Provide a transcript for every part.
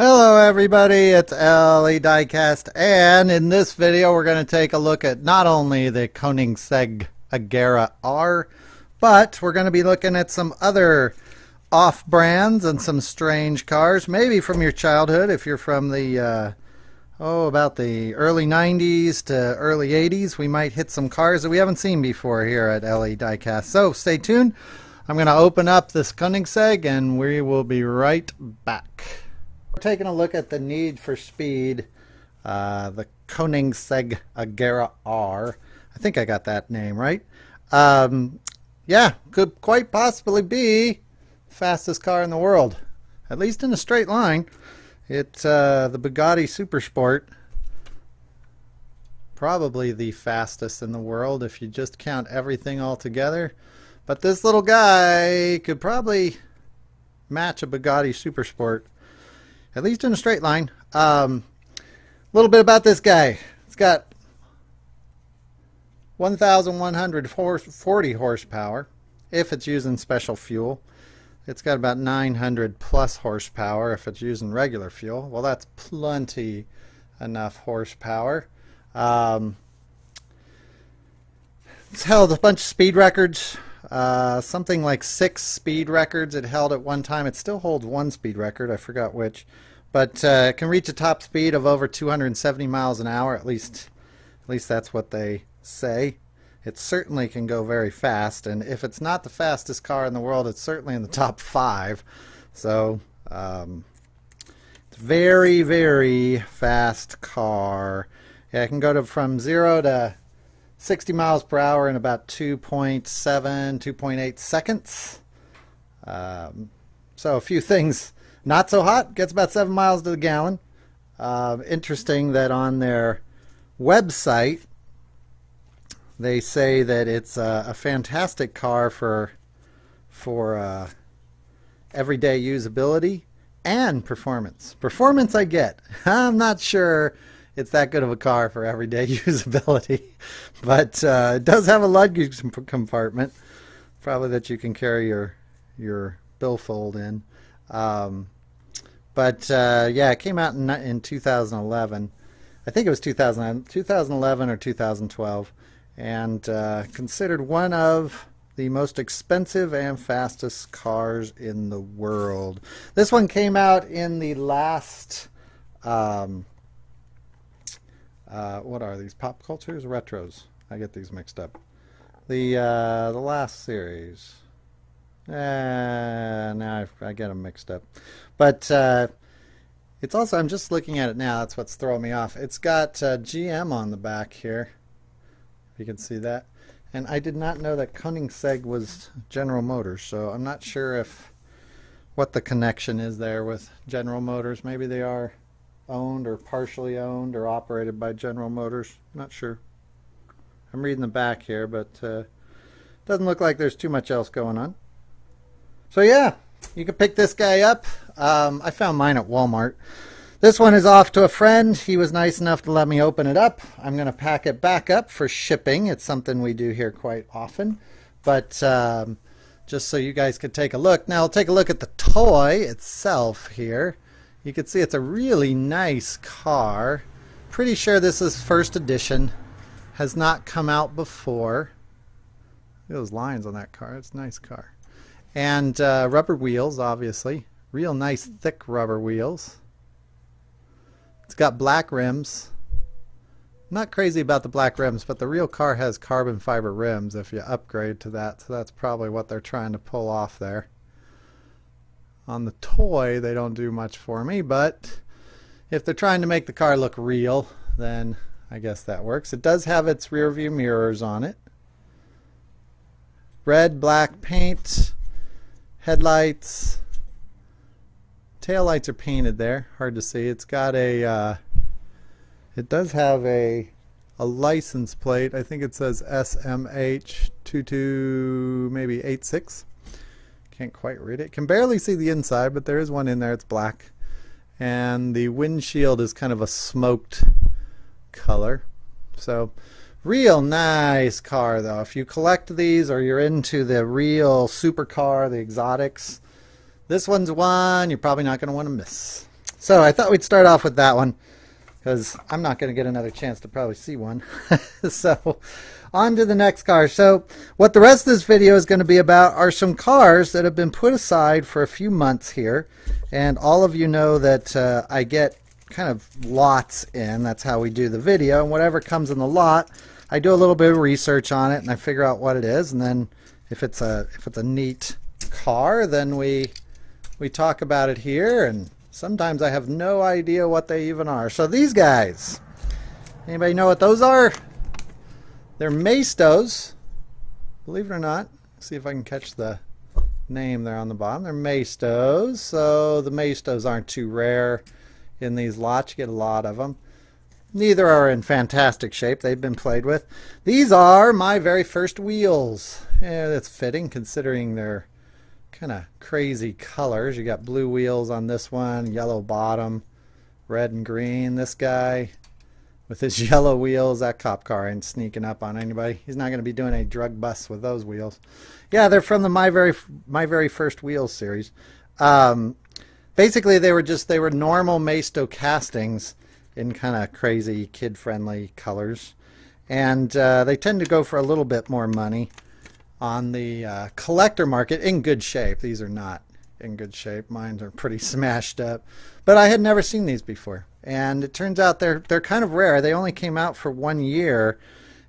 Hello everybody, it's Diecast, and in this video we're going to take a look at not only the Koenigsegg Agera R, but we're going to be looking at some other off-brands and some strange cars, maybe from your childhood if you're from the, about the early 90s to early 80s. We might hit some cars that we haven't seen before here at Diecast, so stay tuned. I'm going to open up this Koenigsegg and we will be right back. We're taking a look at the Need for Speed, the Koenigsegg Agera R. I think I got that name right. Yeah, could quite possibly be the fastest car in the world, at least in a straight line. It's the Bugatti Supersport, probably the fastest in the world if you just count everything all together. But this little guy could probably match a Bugatti Supersport, at least in a straight line. A little bit about this guy. It's got 1,140 horsepower if it's using special fuel. It's got about 900 plus horsepower if it's using regular fuel. Well, that's plenty enough horsepower. It's held a bunch of speed records. Something like 6 speed records it held at one time. It still holds one speed record, I forgot which, but it can reach a top speed of over 270 miles an hour. At least that's what they say. It certainly can go very fast, and if it's not the fastest car in the world, it's certainly in the top 5. So it's very, very fast car. Yeah, it can go from 0 to 60 miles per hour in about 2.7, 2.8 seconds. So a few things. Not so hot, gets about 7 miles to the gallon. Interesting that on their website they say that it's a fantastic car for everyday usability and performance. Performance I get. I'm not sure it's that good of a car for everyday usability, but it does have a luggage compartment, probably that you can carry your billfold in. Yeah, it came out in 2011. I think it was 2011 or 2012, and considered one of the most expensive and fastest cars in the world. This one came out in the last what are these, pop cultures, retros? I get these mixed up. The last series. Now I get them mixed up. But it's also, I'm just looking at it now, that's what's throwing me off. It's got GM on the back here, if you can see that. And I did not know that Koenigsegg was General Motors, so I'm not sure what the connection is there with General Motors. Maybe they are owned or partially owned or operated by General Motors. Not sure. I'm reading the back here, but doesn't look like there's too much else going on. So yeah, you can pick this guy up. I found mine at Walmart. This one is off to a friend. He was nice enough to let me open it up. I'm going to pack it back up for shipping. It's something we do here quite often. But just so you guys could take a look. Now I'll take a look at the toy itself here. You can see it's a really nice car. Pretty sure this is first edition. Has not come out before. Look at those lines on that car. It's a nice car. And rubber wheels, obviously. Real nice thick rubber wheels. It's got black rims. Not crazy about the black rims, but the real car has carbon fiber rims if you upgrade to that. So that's probably what they're trying to pull off there. On the toy, they don't do much for me, but if they're trying to make the car look real, then I guess that works. It does have its rear view mirrors on it. Red, black paint, headlights, tail lights are painted there. Hard to see. It's got a, it does have a license plate. I think it says SMH22, maybe 86. Can't quite read it. Can barely see the inside, but there is one in there. It's black. And the windshield is kind of a smoked color. So real nice car though. If you collect these or you're into the real supercar, the exotics, this one's one you're probably not going to want to miss. So I thought we'd start off with that one, because I'm not going to get another chance to probably see one. So on to the next car. So what the rest of this video is going to be about are some cars that have been put aside for a few months here. And all of you know that I get kind of lots in. That's how we do the video. And whatever comes in the lot, I do a little bit of research on it and I figure out what it is. And then if it's a neat car, then we talk about it here. And sometimes I have no idea what they even are. So these guys, anybody know what those are? They're Mitos, believe it or not. See if I can catch the name there on the bottom. They're Mitos. So the Mitos aren't too rare in these lots. You get a lot of them. Neither are in fantastic shape. They've been played with. These are my very first wheels. Yeah, that's fitting considering they're kind of crazy colors. You got blue wheels on this one, yellow bottom, red and green. This guy with his yellow wheels, that cop car ain't sneaking up on anybody. He's not going to be doing any drug busts with those wheels. Yeah, they're from the My Very First Wheels series. Basically, they were normal Mitos castings in kind of crazy kid-friendly colors, and they tend to go for a little bit more money on the collector market. In good shape. These are not in good shape. Mine are pretty smashed up, but I had never seen these before, and it turns out they're kind of rare. They only came out for 1 year,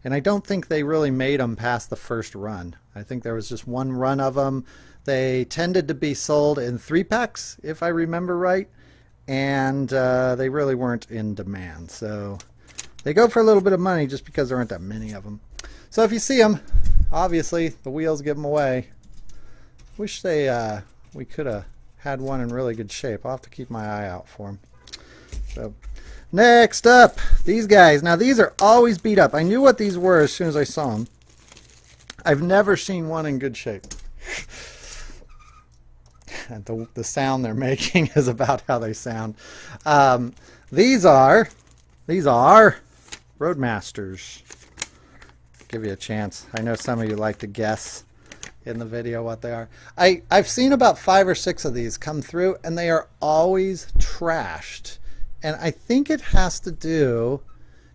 and I don't think they really made them past the first run. I think there was just one run of them. They tended to be sold in 3-packs, if I remember right, and they really weren't in demand. So they go for a little bit of money just because there aren't that many of them. So if you see them, obviously the wheels give them away. Wish we could have had one in really good shape. I'll have to keep my eye out for them. So next up, these guys. Now these are always beat up. I knew what these were as soon as I saw them. I've never seen one in good shape. And the sound they're making is about how they sound. These are Roadmasters. Give you a chance. I know some of you like to guess in the video what they are. I've seen about 5 or 6 of these come through, and they are always trashed. And I think it has to do,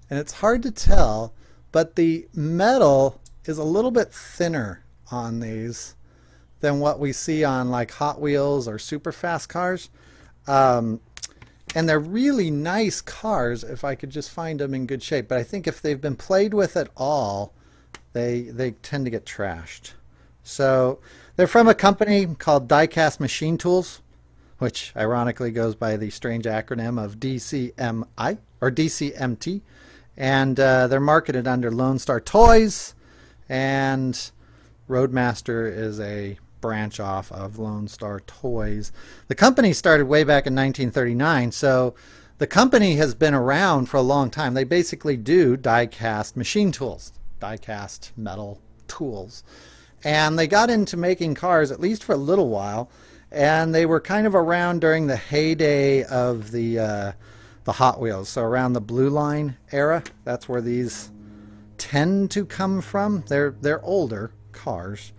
and it's hard to tell, but the metal is a little bit thinner on these than what we see on like Hot Wheels or super fast cars. And they're really nice cars if I could just find them in good shape. But I think if they've been played with at all, they tend to get trashed. So they're from a company called Diecast Machine Tools, which ironically goes by the strange acronym of DCMI or DCMT. And they're marketed under Lone Star Toys, and Roadmaster is a branch off of Lone Star Toys. The company started way back in 1939, so the company has been around for a long time. They basically do die-cast machine tools, die-cast metal tools. And they got into making cars, at least for a little while, and they were kind of around during the heyday of the Hot Wheels, so around the Blue Line era. That's where these tend to come from. They're older cars.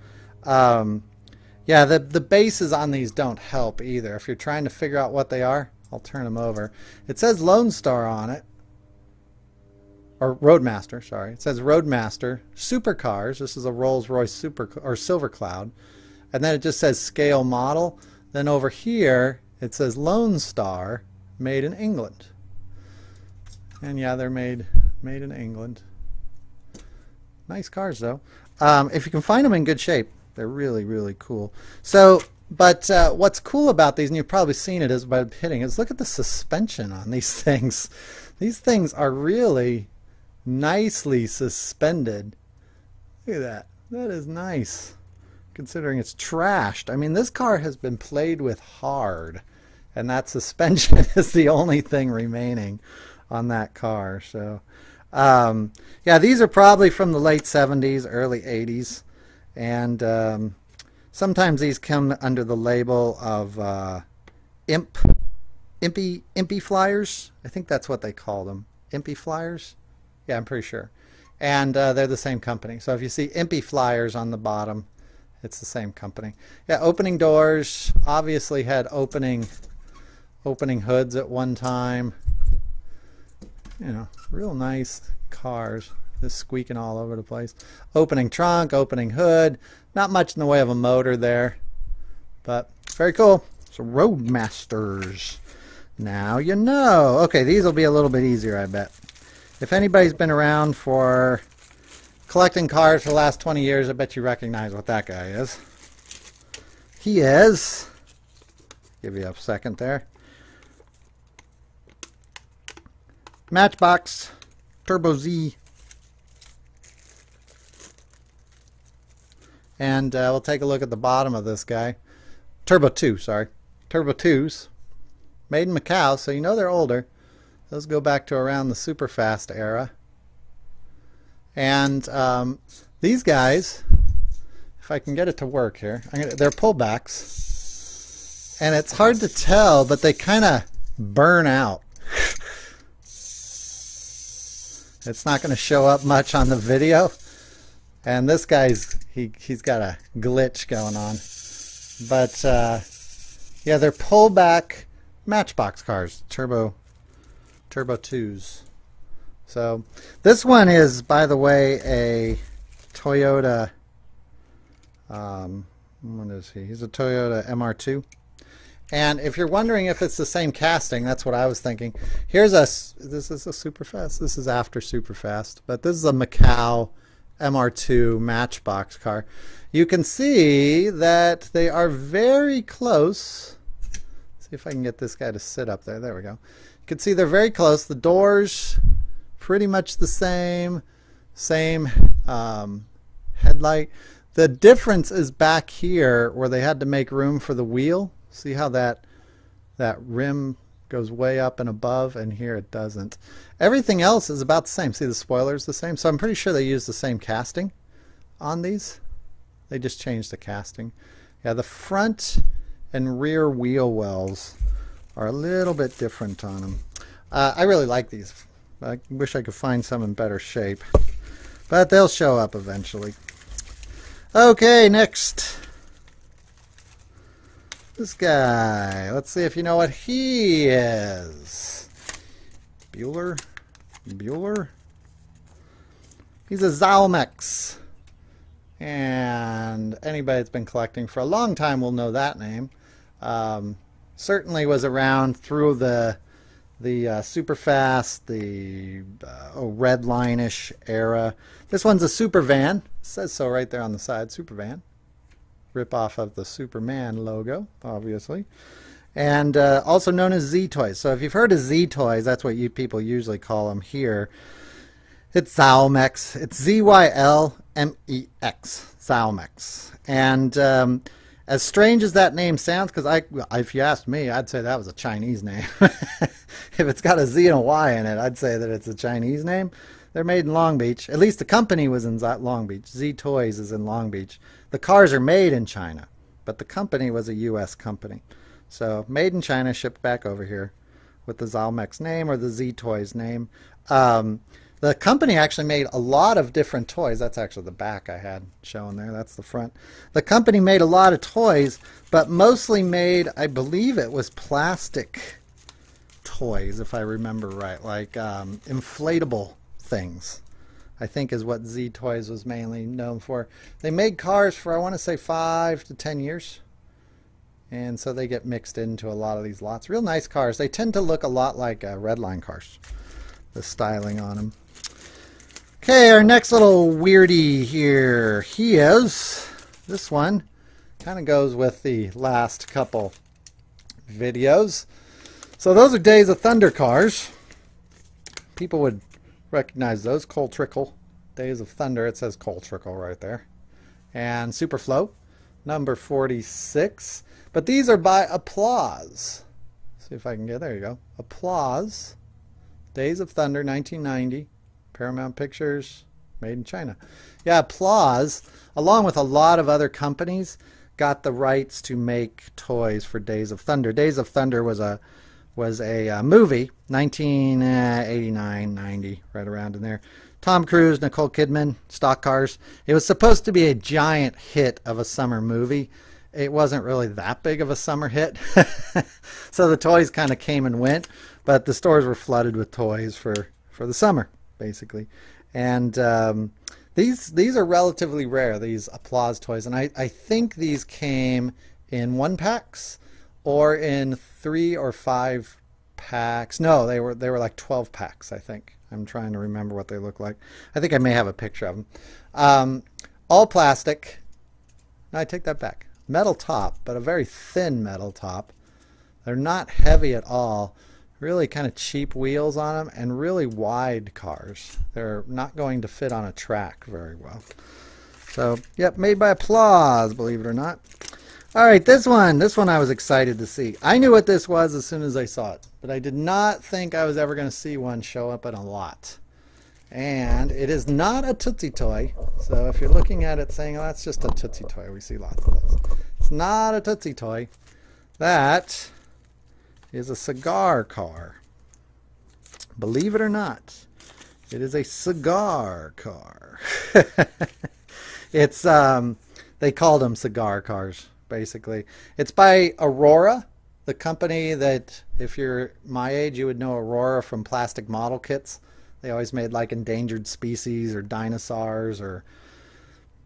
Yeah, the bases on these don't help either. If you're trying to figure out what they are, I'll turn them over. It says Lone Star on it, or Roadmaster, sorry. It says Roadmaster, Super Cars. This is a Rolls-Royce Super or Silver Cloud. And then it just says Scale Model. Then over here, it says Lone Star, made in England. And yeah, they're made in England. Nice cars, though. If you can find them in good shape, they're really, really cool. So, but what's cool about these, and you've probably seen it as by hitting, is look at the suspension on these things. These things are really nicely suspended. Look at that. That is nice, considering it's trashed. I mean, this car has been played with hard, and that suspension is the only thing remaining on that car. So, yeah, these are probably from the late 70s, early 80s. And sometimes these come under the label of Impy flyers. I think that's what they call them. Impy flyers? Yeah, I'm pretty sure. And they're the same company. So if you see Impy flyers on the bottom, it's the same company. Yeah, opening doors. Obviously had opening opening hoods at one time. You know, real nice cars. Just squeaking all over the place. Opening trunk, opening hood. Not much in the way of a motor there, but very cool. So Roadmasters. Now you know. Okay, these will be a little bit easier, I bet. If anybody's been around for collecting cars for the last 20 years, I bet you recognize what that guy is. He is, give you a second there, Matchbox Turbo Z. And we'll take a look at the bottom of this guy. Turbo 2, sorry. Turbo 2s. Made in Macau, so you know they're older. Those go back to around the super fast era. And these guys, if I can get it to work here, they're pullbacks. And it's hard to tell, but they kind of burn out. It's not going to show up much on the video. And this guy's, he's got a glitch going on. But, yeah, they're pullback Matchbox cars, turbo 2s. So this one is, by the way, a Toyota, what is he? He's a Toyota MR2. And if you're wondering if it's the same casting, that's what I was thinking. Here's this is a Superfast. This is after Superfast, but this is a Macau MR2 Matchbox car. You can see that they are very close. See if I can get this guy to sit up there. There we go. You can see they're very close. The doors pretty much the same. Same headlight. The difference is back here where they had to make room for the wheel. See how that rim goes way up and above, and here it doesn't. Everything else is about the same. See, the spoiler's the same. So I'm pretty sure they use the same casting on these. They just changed the casting. Yeah, the front and rear wheel wells are a little bit different on them. I really like these. I wish I could find some in better shape, but they'll show up eventually. Okay, next. This guy. Let's see if you know what he is. Bueller? He's a Zylmex. And anybody that's been collecting for a long time will know that name. Certainly was around through the super fast, the red line-ish era. This one's a super van. It says so right there on the side, super van. Rip off of the Superman logo, obviously. And also known as Z-Toys. So if you've heard of Z-Toys, that's what you people usually call them here. It's Zylmex. It's Z-Y-L-M-E-X. Zylmex. And as strange as that name sounds, because if you asked me, I'd say that was a Chinese name. If it's got a Z and a Y in it, I'd say that it's a Chinese name. They're made in Long Beach. At least the company was in Long Beach. Z-Toys is in Long Beach. The cars are made in China, but the company was a U.S. company. So made in China, shipped back over here with the Zylmex name or the Z-Toys name. The company actually made a lot of different toys. That's actually the back I had showing there. That's the front. The company made a lot of toys, but mostly made, I believe it was plastic toys, if I remember right, like inflatable things, I think is what Z-Toys was mainly known for. They made cars for, I want to say, 5 to 10 years. And so they get mixed into a lot of these lots. Real nice cars. They tend to look a lot like Redline cars, the styling on them. Okay, our next little weirdie here. He is, this one kind of goes with the last couple videos. So those are Days of Thunder cars. People would recognize those. Coal Trickle, Days of Thunder. It says Coal Trickle right there. And Superflow, number 46. But these are by Applause. See if I can get, there you go. Applause, Days of Thunder, 1990. Paramount Pictures, made in China. Yeah, Applause, along with a lot of other companies, got the rights to make toys for Days of Thunder. Days of Thunder was a movie, 1989, 90, right around in there. Tom Cruise, Nicole Kidman, stock cars. It was supposed to be a giant hit of a summer movie. it wasn't really that big of a summer hit. So the toys kind of came and went, but the stores were flooded with toys for the summer, basically. And these are relatively rare, these Applause toys. And I think these came in 1-packs or in 3 or 5 packs. No, they were like 12 packs, I think. I'm trying to remember what they look like. I think I may have a picture of them. All plastic. No, I take that back. Metal top, but a very thin metal top. They're not heavy at all. Really kind of cheap wheels on them, and really wide cars. They're not going to fit on a track very well. So, yep, made by Applause, believe it or not. All right, this one I was excited to see. I knew what this was as soon as I saw it, but I did not think I was ever going to see one show up in a lot. And it is not a Tootsie toy. So if you're looking at it saying, oh, that's just a Tootsie toy, we see lots of those. It's not a Tootsie toy. That is a cigar car. Believe it or not, it is a cigar car. It's they called them cigar cars, basically. It's by Aurora, the company that, if you're my age, you would know Aurora from plastic model kits. They always made like endangered species or dinosaurs or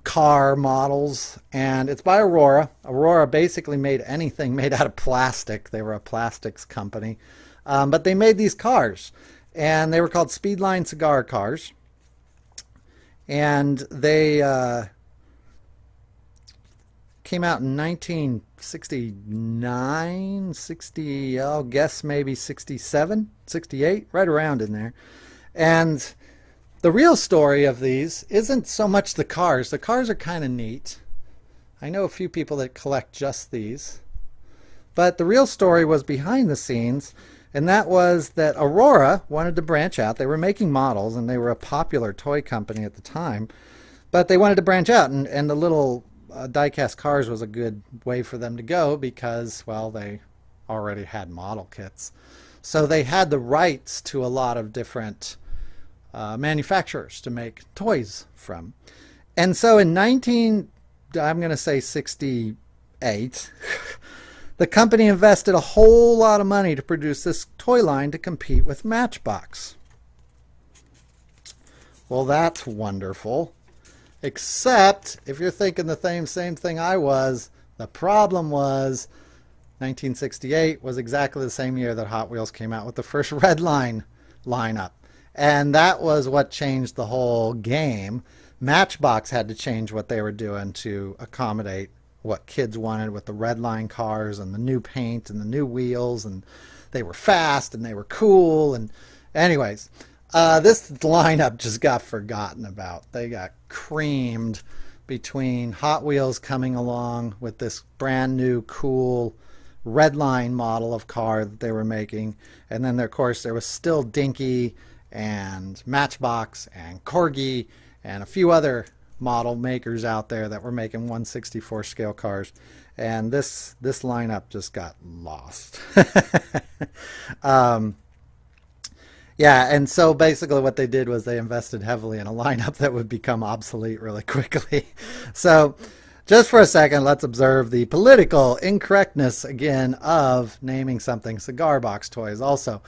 car models, and it's by Aurora. Aurora basically made anything made out of plastic. They were a plastics company, but they made these cars, and they were called Speedline Cigar Cars, and they came out in 1969, 60, I'll guess maybe 67, 68, right around in there. And the real story of these isn't so much the cars. The cars are kind of neat. I know a few people that collect just these. But the real story was behind the scenes, and that was that Aurora wanted to branch out. They were making models, and they were a popular toy company at the time. But they wanted to branch out, and the little Diecast Cars was a good way for them to go because, well, they already had model kits. So they had the rights to a lot of different manufacturers to make toys from. And so in I'm going to say 68, the company invested a whole lot of money to produce this toy line to compete with Matchbox. Well, that's wonderful. Except, if you're thinking the same thing I was, the problem was 1968 was exactly the same year that Hot Wheels came out with the first Red Line lineup. And that was what changed the whole game. Matchbox had to change what they were doing to accommodate what kids wanted with the Red Line cars and the new paint and the new wheels, and they were fast and they were cool. And anyways, this lineup just got forgotten about. They got creamed between Hot Wheels coming along with this brand new cool Red Line model of car that they were making, and then of course there was still Dinky and Matchbox and Corgi and a few other model makers out there that were making 1/64 scale cars, and this lineup just got lost. Yeah, and so basically what they did was they invested heavily in a lineup that would become obsolete really quickly. So just for a second, let's observe the political incorrectness again of naming something cigar box toys. Also,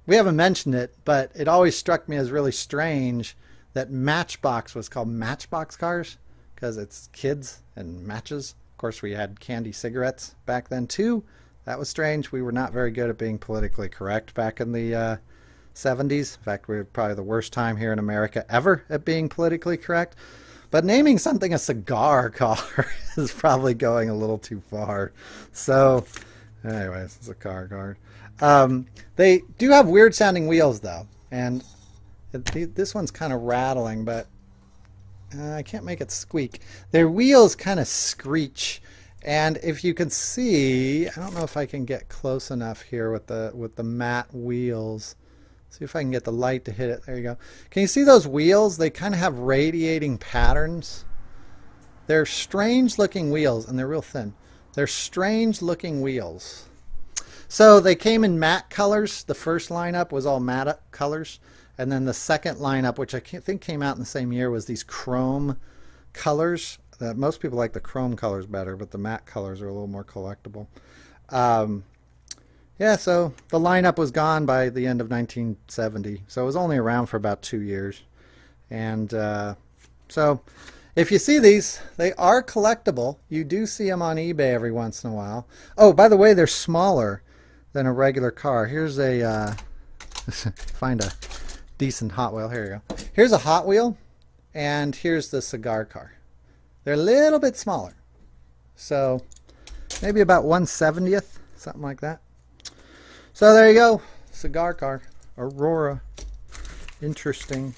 we haven't mentioned it, but it always struck me as really strange that Matchbox was called Matchbox Cars because it's kids and matches. Of course, we had candy cigarettes back then too. That was strange. We were not very good at being politically correct back in the 70s. In fact, we were probably the worst time here in America ever at being politically correct. But naming something a cigar car is probably going a little too far. So, anyways, it's a car card. They do have weird sounding wheels though. And this one's kind of rattling, but I can't make it squeak. Their wheels kind of screech. And if you can see, I don't know if I can get close enough here with the matte wheels. See if I can get the light to hit it. There you go. Can you see those wheels? They kind of have radiating patterns. They're strange looking wheels, and they're real thin. They're strange looking wheels. So they came in matte colors. The first lineup was all matte colors. And then the second lineup, which I think came out in the same year, was these chrome colors. Most people like the chrome colors better, but the matte colors are a little more collectible. Yeah, so the lineup was gone by the end of 1970, so it was only around for about 2 years. And so if you see these, they are collectible. You do see them on eBay every once in a while. Oh, by the way, they're smaller than a regular car. Here's a, find a decent Hot Wheel. Here you go. Here's a Hot Wheel, and here's the Cigar Car. They're a little bit smaller. So maybe about 1/70th, something like that. So there you go. Cigar Car. Aurora. Interesting.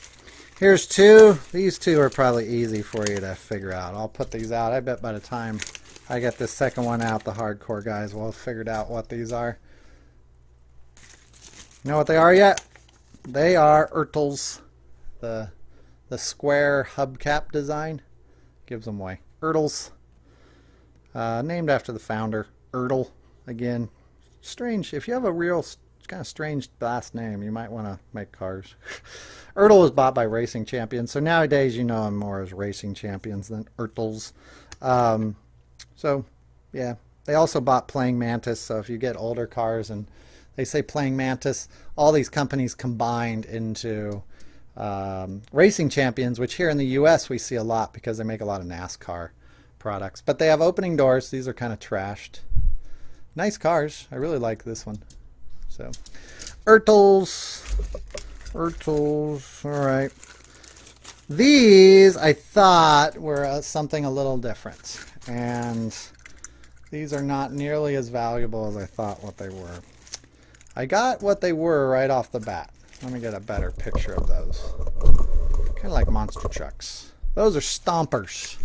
Here's two. These two are probably easy for you to figure out. I'll put these out. I bet by the time I get this second one out, the hardcore guys will have figured out what these are. You know what they are yet? They are Ertls. The square hubcap design gives them away. Ertls. Named after the founder. Ertl. Again, strange. If you have a real kind of strange last name, you might want to make cars. Ertl was bought by Racing Champions, so nowadays you know them more as Racing Champions than Ertls. So yeah, they also bought Playing Mantis. So if you get older cars and they say Playing Mantis, all these companies combined into Racing Champions, which here in the US we see a lot because they make a lot of NASCAR products. But they have opening doors. These are kind of trashed. Nice cars. I really like this one. So Ertls. All right. These I thought were something a little different, and these are not nearly as valuable as I thought what they were. I got what they were right off the bat. Let me get a better picture of those. Kind of like monster trucks. Those are Stompers,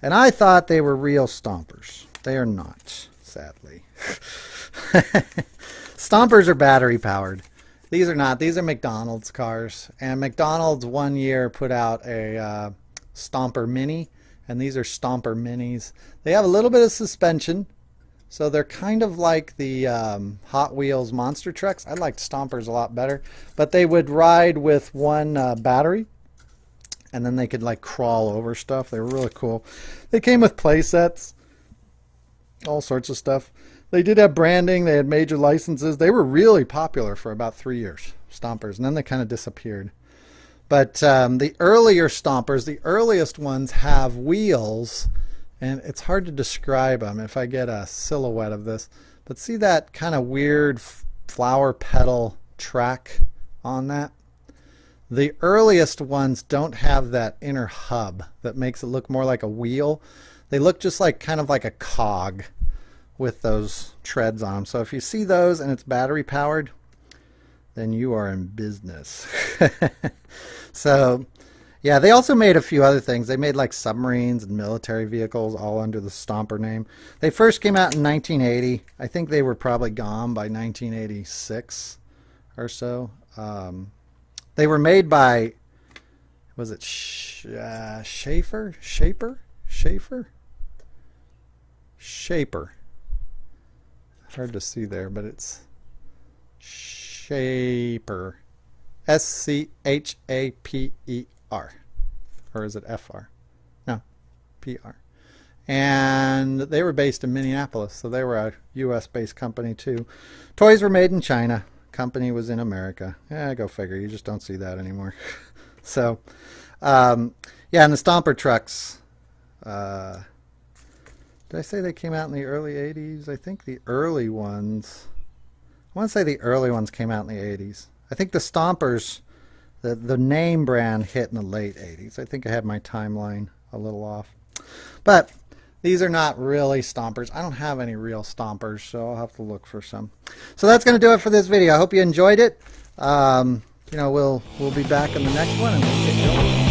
and I thought they were real Stompers. They are not, sadly. Stompers are battery powered. These are not. These are McDonald's cars. And McDonald's one year put out a Stomper Mini. And these are Stomper Minis. They have a little bit of suspension. So they're kind of like the Hot Wheels monster trucks. I liked Stompers a lot better. But they would ride with one battery. And then they could like crawl over stuff. They were really cool. They came with play sets. All sorts of stuff. They did have branding. They had major licenses. They were really popular for about 3 years, Stompers, and then they kind of disappeared. But the earlier Stompers, the earliest ones, have wheels, and it's hard to describe them if I get a silhouette of this. But see that kind of weird flower petal track on that? The earliest ones don't have that inner hub that makes it look more like a wheel. They look just like kind of like a cog with those treads on them. So if you see those and it's battery powered, then you are in business. So yeah, they also made a few other things. They made like submarines and military vehicles all under the Stomper name. They first came out in 1980. I think they were probably gone by 1986 or so. They were made by, was it Schaefer? Hard to see there, but it's Shaper. S-C-H-A-P-E-R. Or is it F-R? No, P-R. And they were based in Minneapolis, so they were a U.S.-based company too. Toys were made in China. Company was in America. Yeah, go figure. You just don't see that anymore. So, yeah, and the Stomper trucks. Did I say they came out in the early 80s? I think the early ones, I want to say the early ones came out in the 80s. I think the Stompers, the name brand, hit in the late 80s. I think I had my timeline a little off. But these are not really Stompers. I don't have any real Stompers, so I'll have to look for some. So that's going to do it for this video. I hope you enjoyed it. You know, we'll be back in the next one, and we'll get going.